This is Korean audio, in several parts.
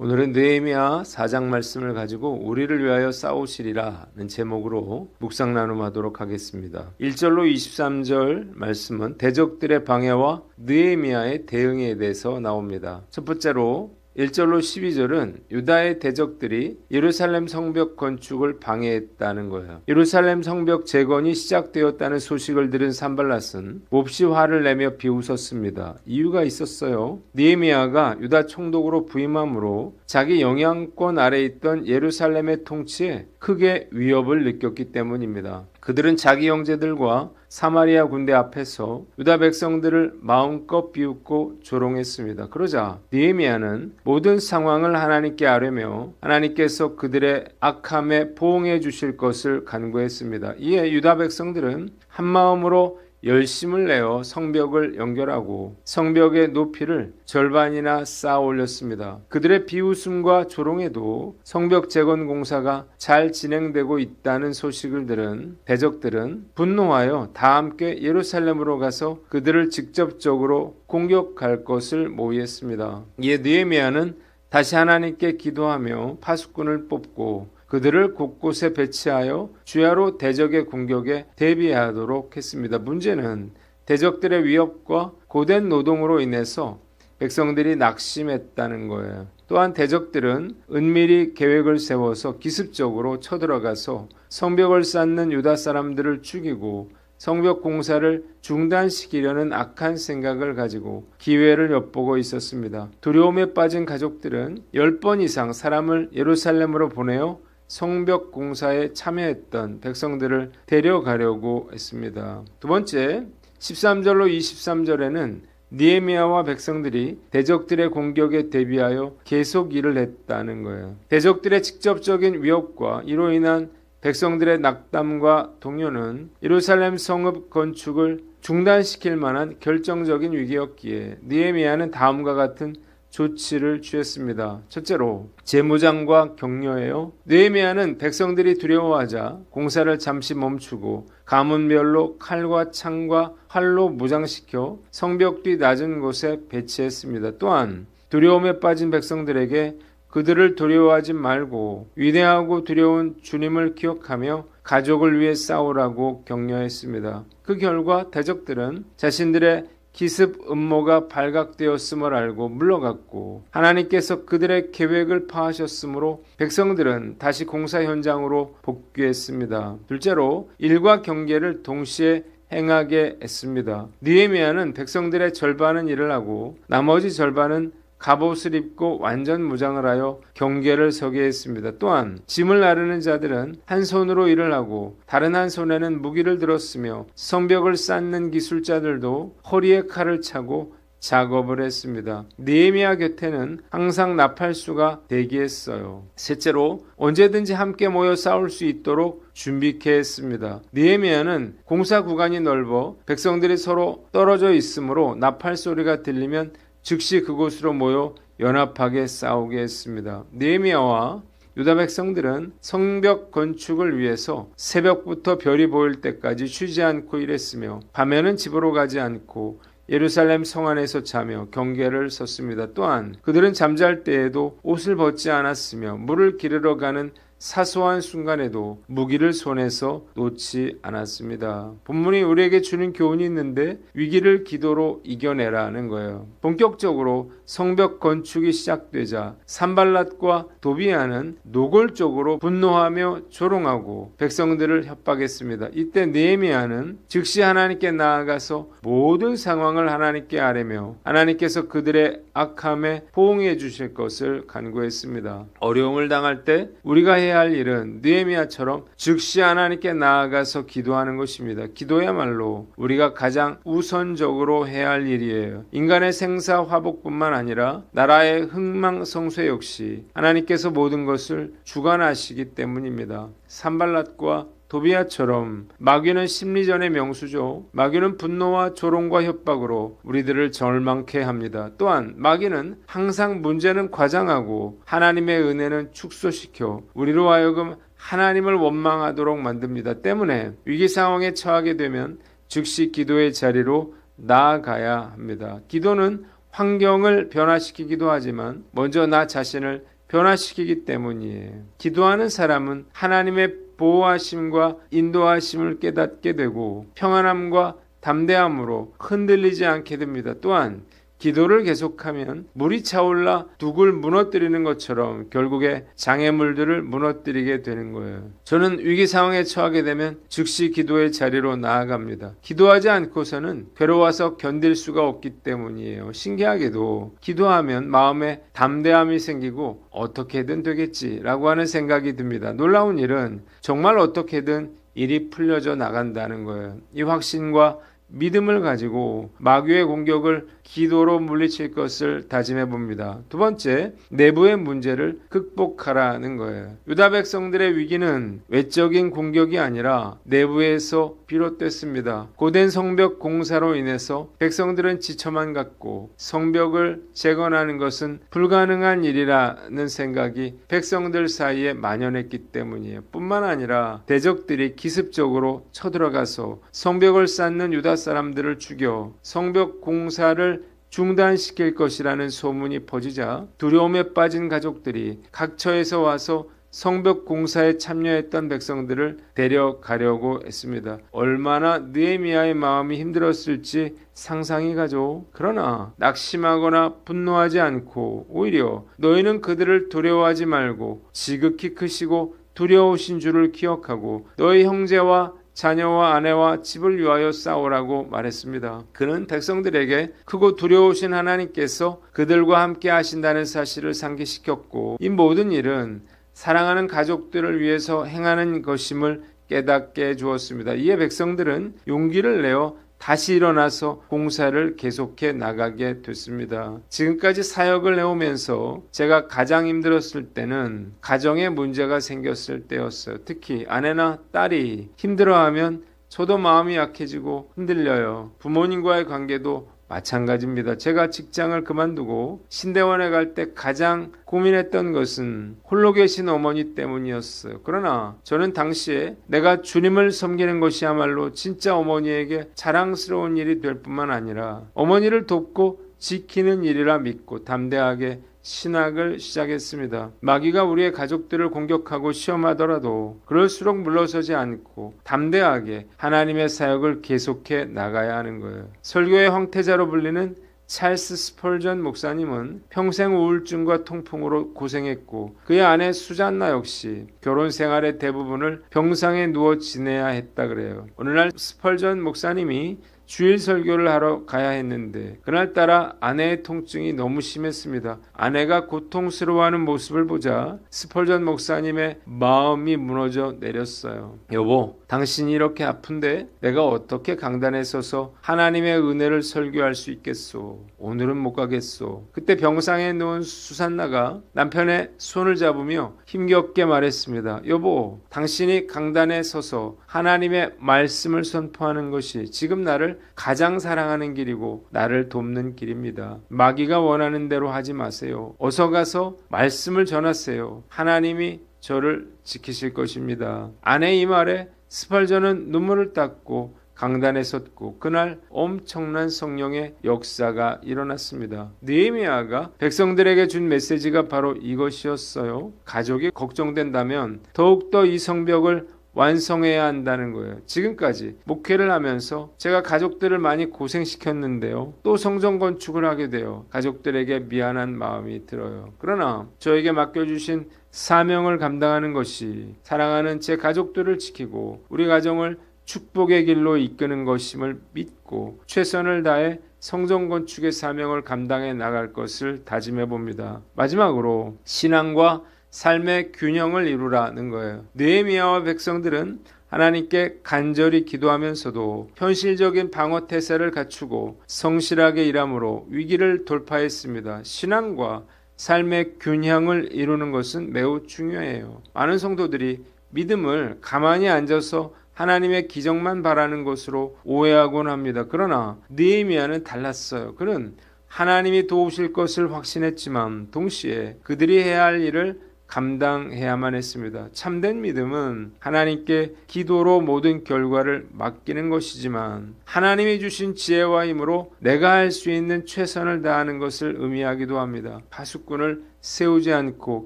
오늘은 느헤미야 4장 말씀을 가지고 우리를 위하여 싸우시리라는 제목으로 묵상 나눔하도록 하겠습니다. 1절로 23절 말씀은 대적들의 방해와 느헤미야의 대응에 대해서 나옵니다. 첫 번째로 1절로 12절은 유다의 대적들이 예루살렘 성벽 건축을 방해했다는 거예요. 예루살렘 성벽 재건이 시작되었다는 소식을 들은 산발랏은 몹시 화를 내며 비웃었습니다. 이유가 있었어요. 느헤미야가 유다 총독으로 부임함으로 자기 영향권 아래 있던 예루살렘의 통치에 크게 위협을 느꼈기 때문입니다. 그들은 자기 형제들과 사마리아 군대 앞에서 유다 백성들을 마음껏 비웃고 조롱했습니다. 그러자 느헤미야는 모든 상황을 하나님께 아뢰며 하나님께서 그들의 악함에 보응해 주실 것을 간구했습니다. 이에 유다 백성들은 한마음으로 열심을 내어 성벽을 연결하고 성벽의 높이를 절반이나 쌓아 올렸습니다. 그들의 비웃음과 조롱에도 성벽 재건 공사가 잘 진행되고 있다는 소식을 들은 대적들은 분노하여 다 함께 예루살렘으로 가서 그들을 직접적으로 공격할 것을 모의했습니다. 이에 느헤미야는 다시 하나님께 기도하며 파수꾼을 뽑고 그들을 곳곳에 배치하여 주야로 대적의 공격에 대비하도록 했습니다. 문제는 대적들의 위협과 고된 노동으로 인해서 백성들이 낙심했다는 거예요. 또한 대적들은 은밀히 계획을 세워서 기습적으로 쳐들어가서 성벽을 쌓는 유다 사람들을 죽이고 성벽 공사를 중단시키려는 악한 생각을 가지고 기회를 엿보고 있었습니다. 두려움에 빠진 가족들은 10번 이상 사람을 예루살렘으로 보내어 성벽 공사에 참여했던 백성들을 데려가려고 했습니다. 두 번째, 13절로 23절에는 느헤미야와 백성들이 대적들의 공격에 대비하여 계속 일을 했다는 거예요. 대적들의 직접적인 위협과 이로 인한 백성들의 낙담과 동요는 예루살렘 성읍 건축을 중단시킬 만한 결정적인 위기였기에 느헤미야는 다음과 같은 조치를 취했습니다. 첫째로 재무장과 격려예요. 느헤미야는 백성들이 두려워하자 공사를 잠시 멈추고 가문별로 칼과 창과 활로 무장시켜 성벽 뒤 낮은 곳에 배치했습니다. 또한 두려움에 빠진 백성들에게 그들을 두려워하지 말고 위대하고 두려운 주님을 기억하며 가족을 위해 싸우라고 격려했습니다. 그 결과 대적들은 자신들의 기습 음모가 발각되었음을 알고 물러갔고 하나님께서 그들의 계획을 파하셨으므로 백성들은 다시 공사 현장으로 복귀했습니다. 둘째로 일과 경계를 동시에 행하게 했습니다. 느헤미야는 백성들의 절반은 일을 하고 나머지 절반은 갑옷을 입고 완전 무장을 하여 경계를 서게 했습니다. 또한 짐을 나르는 자들은 한 손으로 일을 하고 다른 한 손에는 무기를 들었으며 성벽을 쌓는 기술자들도 허리에 칼을 차고 작업을 했습니다. 느헤미야 곁에는 항상 나팔수가 대기했어요. 셋째로 언제든지 함께 모여 싸울 수 있도록 준비케 했습니다. 느헤미야는 공사 구간이 넓어 백성들이 서로 떨어져 있으므로 나팔 소리가 들리면 즉시 그곳으로 모여 연합하게 싸우게 했습니다. 느헤미야와 유다 백성들은 성벽 건축을 위해서 새벽부터 별이 보일 때까지 쉬지 않고 일했으며 밤에는 집으로 가지 않고 예루살렘 성 안에서 자며 경계를 섰습니다. 또한 그들은 잠잘 때에도 옷을 벗지 않았으며 물을 기르러 가는 사소한 순간에도 무기를 손에서 놓지 않았습니다. 본문이 우리에게 주는 교훈이 있는데 위기를 기도로 이겨내라는 거예요. 본격적으로 성벽 건축이 시작되자 산발랏과 도비야는 노골적으로 분노하며 조롱하고 백성들을 협박했습니다. 이때 느헤미야는 즉시 하나님께 나아가서 모든 상황을 하나님께 아뢰며 하나님께서 그들의 악함에 보응해 주실 것을 간구했습니다. 어려움을 당할 때 우리가 해야 할 일은 느헤미야처럼 즉시 하나님께 나아가서 기도하는 것입니다. 기도야말로 우리가 가장 우선적으로 해야 할 일이에요. 인간의 생사 화복뿐만 아니라 나라의 흥망성쇠 역시 하나님께서 모든 것을 주관하시기 때문입니다. 산발랏과 도비야처럼 마귀는 심리전의 명수죠. 마귀는 분노와 조롱과 협박으로 우리들을 절망케 합니다. 또한 마귀는 항상 문제는 과장하고 하나님의 은혜는 축소시켜 우리로 하여금 하나님을 원망하도록 만듭니다. 때문에 위기 상황에 처하게 되면 즉시 기도의 자리로 나아가야 합니다. 기도는 환경을 변화시키기도 하지만 먼저 나 자신을 변화시키기 때문이에요. 기도하는 사람은 하나님의 보호하심과 인도하심을 깨닫게 되고 평안함과 담대함으로 흔들리지 않게 됩니다. 또한 기도를 계속하면 물이 차올라 둑을 무너뜨리는 것처럼 결국에 장애물들을 무너뜨리게 되는 거예요. 저는 위기 상황에 처하게 되면 즉시 기도의 자리로 나아갑니다. 기도하지 않고서는 괴로워서 견딜 수가 없기 때문이에요. 신기하게도 기도하면 마음에 담대함이 생기고 어떻게든 되겠지라고 하는 생각이 듭니다. 놀라운 일은 정말 어떻게든 일이 풀려져 나간다는 거예요. 이 확신과 믿음을 가지고 마귀의 공격을 기도로 물리칠 것을 다짐해 봅니다. 두 번째, 내부의 문제를 극복하라는 거예요. 유다 백성들의 위기는 외적인 공격이 아니라 내부에서 비롯됐습니다. 고된 성벽 공사로 인해서 백성들은 지쳐만 갔고 성벽을 재건하는 것은 불가능한 일이라는 생각이 백성들 사이에 만연했기 때문이에요. 뿐만 아니라 대적들이 기습적으로 쳐들어가서 성벽을 쌓는 유다 사람들을 죽여 성벽 공사를 중단시킬 것이라는 소문이 퍼지자 두려움에 빠진 가족들이 각처에서 와서 성벽 공사에 참여했던 백성들을 데려가려고 했습니다. 얼마나 느헤미야의 마음이 힘들었을지 상상이 가죠. 그러나 낙심하거나 분노하지 않고 오히려 너희는 그들을 두려워하지 말고 지극히 크시고 두려우신 줄을 기억하고 너희 형제와 자녀와 아내와 집을 위하여 싸우라고 말했습니다. 그는 백성들에게 크고 두려우신 하나님께서 그들과 함께 하신다는 사실을 상기시켰고 이 모든 일은 사랑하는 가족들을 위해서 행하는 것임을 깨닫게 해주었습니다. 이에 백성들은 용기를 내어 다시 일어나서 공사를 계속해 나가게 됐습니다. 지금까지 사역을 해오면서 제가 가장 힘들었을 때는 가정에 문제가 생겼을 때였어요. 특히 아내나 딸이 힘들어하면 저도 마음이 약해지고 흔들려요. 부모님과의 관계도 마찬가지입니다. 제가 직장을 그만두고 신대원에 갈 때 가장 고민했던 것은 홀로 계신 어머니 때문이었어요. 그러나 저는 당시에 내가 주님을 섬기는 것이야말로 진짜 어머니에게 자랑스러운 일이 될 뿐만 아니라 어머니를 돕고 지키는 일이라 믿고 담대하게 신학을 시작했습니다. 마귀가 우리의 가족들을 공격하고 시험하더라도 그럴수록 물러서지 않고 담대하게 하나님의 사역을 계속해 나가야 하는 거예요. 설교의 황태자로 불리는 찰스 스펄전 목사님은 평생 우울증과 통풍으로 고생했고 그의 아내 수잔나 역시 결혼 생활의 대부분을 병상에 누워 지내야 했다 그래요. 어느 날 스펄전 목사님이 주일 설교를 하러 가야 했는데 그날따라 아내의 통증이 너무 심했습니다. 아내가 고통스러워하는 모습을 보자 스펄전 목사님의 마음이 무너져 내렸어요. 여보, 당신이 이렇게 아픈데 내가 어떻게 강단에 서서 하나님의 은혜를 설교할 수 있겠소? 오늘은 못 가겠소. 그때 병상에 누운 수산나가 남편의 손을 잡으며 힘겹게 말했습니다. 여보, 당신이 강단에 서서 하나님의 말씀을 선포하는 것이 지금 나를 가장 사랑하는 길이고 나를 돕는 길입니다. 마귀가 원하는 대로 하지 마세요. 어서 가서 말씀을 전하세요. 하나님이 저를 지키실 것입니다. 아내의 이 말에 스펄전은 눈물을 닦고 강단에 섰고 그날 엄청난 성령의 역사가 일어났습니다. 느헤미야가 백성들에게 준 메시지가 바로 이것이었어요. 가족이 걱정된다면 더욱더 이 성벽을 완성해야 한다는 거예요. 지금까지 목회를 하면서 제가 가족들을 많이 고생시켰는데요. 또 성전 건축을 하게 되어 가족들에게 미안한 마음이 들어요. 그러나 저에게 맡겨주신 사명을 감당하는 것이 사랑하는 제 가족들을 지키고 우리 가정을 축복의 길로 이끄는 것임을 믿고 최선을 다해 성전 건축의 사명을 감당해 나갈 것을 다짐해 봅니다. 마지막으로 신앙과 삶의 균형을 이루라는 거예요. 느헤미야와 백성들은 하나님께 간절히 기도하면서도 현실적인 방어 태세를 갖추고 성실하게 일함으로 위기를 돌파했습니다. 신앙과 삶의 균형을 이루는 것은 매우 중요해요. 많은 성도들이 믿음을 가만히 앉아서 하나님의 기적만 바라는 것으로 오해하곤 합니다. 그러나 느헤미야는 달랐어요. 그는 하나님이 도우실 것을 확신했지만 동시에 그들이 해야 할 일을 감당해야만 했습니다. 참된 믿음은 하나님께 기도로 모든 결과를 맡기는 것이지만 하나님이 주신 지혜와 힘으로 내가 할 수 있는 최선을 다하는 것을 의미하기도 합니다. 파수꾼을 세우지 않고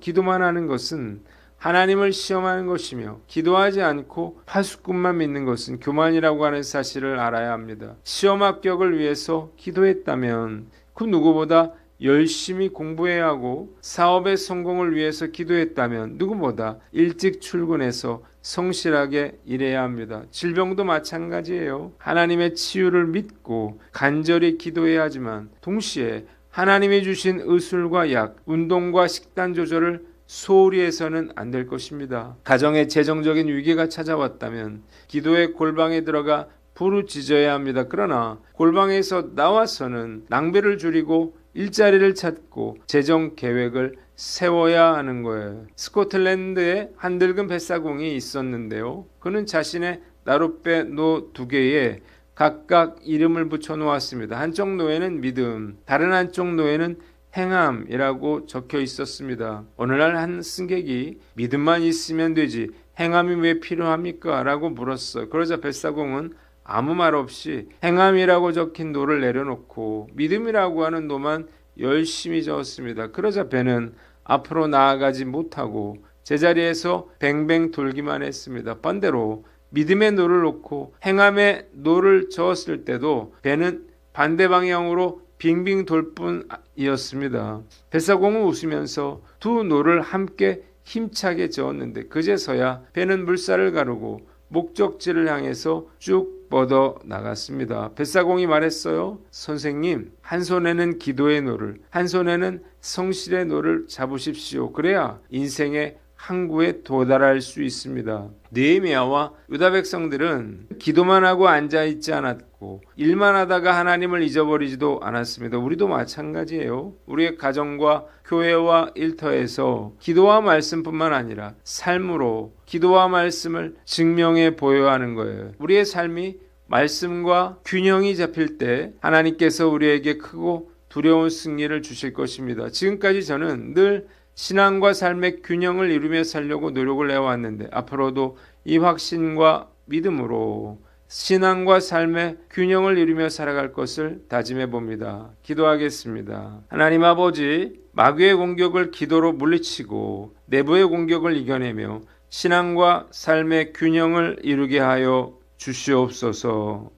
기도만 하는 것은 하나님을 시험하는 것이며 기도하지 않고 파수꾼만 믿는 것은 교만이라고 하는 사실을 알아야 합니다. 시험 합격을 위해서 기도했다면 그 누구보다 열심히 공부해야 하고 사업의 성공을 위해서 기도했다면 누구보다 일찍 출근해서 성실하게 일해야 합니다. 질병도 마찬가지예요. 하나님의 치유를 믿고 간절히 기도해야 하지만 동시에 하나님이 주신 의술과 약, 운동과 식단 조절을 소홀히 해서는 안 될 것입니다. 가정에 재정적인 위기가 찾아왔다면 기도의 골방에 들어가 부르짖어야 합니다. 그러나 골방에서 나와서는 낭비를 줄이고 일자리를 찾고 재정 계획을 세워야 하는 거예요. 스코틀랜드에 한 늙은 뱃사공이 있었는데요. 그는 자신의 나룻배 노 2개에 각각 이름을 붙여 놓았습니다. 한쪽 노에는 믿음, 다른 한쪽 노에는 행함이라고 적혀 있었습니다. 오늘날 한 승객이 믿음만 있으면 되지 행함이 왜 필요합니까? 라고 물었어요. 그러자 뱃사공은 아무 말 없이 행함이라고 적힌 노를 내려놓고 믿음이라고 하는 노만 열심히 저었습니다. 그러자 배는 앞으로 나아가지 못하고 제자리에서 뱅뱅 돌기만 했습니다. 반대로 믿음의 노를 놓고 행함의 노를 저었을 때도 배는 반대 방향으로 빙빙 돌 뿐이었습니다. 뱃사공은 웃으면서 두 노를 함께 힘차게 저었는데 그제서야 배는 물살을 가르고 목적지를 향해서 쭉 뻗어 나갔습니다. 뱃사공이 말했어요. 선생님, 한 손에는 기도의 노를, 한 손에는 성실의 노를 잡으십시오. 그래야 인생의 항구에 도달할 수 있습니다. 느헤미야와 유다 백성들은 기도만 하고 앉아있지 않았고 일만 하다가 하나님을 잊어버리지도 않았습니다. 우리도 마찬가지예요. 우리의 가정과 교회와 일터에서 기도와 말씀뿐만 아니라 삶으로 기도와 말씀을 증명해 보여야 하는 거예요. 우리의 삶이 말씀과 균형이 잡힐 때 하나님께서 우리에게 크고 두려운 승리를 주실 것입니다. 지금까지 저는 늘 신앙과 삶의 균형을 이루며 살려고 노력을 해왔는데 앞으로도 이 확신과 믿음으로 신앙과 삶의 균형을 이루며 살아갈 것을 다짐해 봅니다. 기도하겠습니다. 하나님 아버지, 마귀의 공격을 기도로 물리치고 내부의 공격을 이겨내며 신앙과 삶의 균형을 이루게 하여 주시옵소서.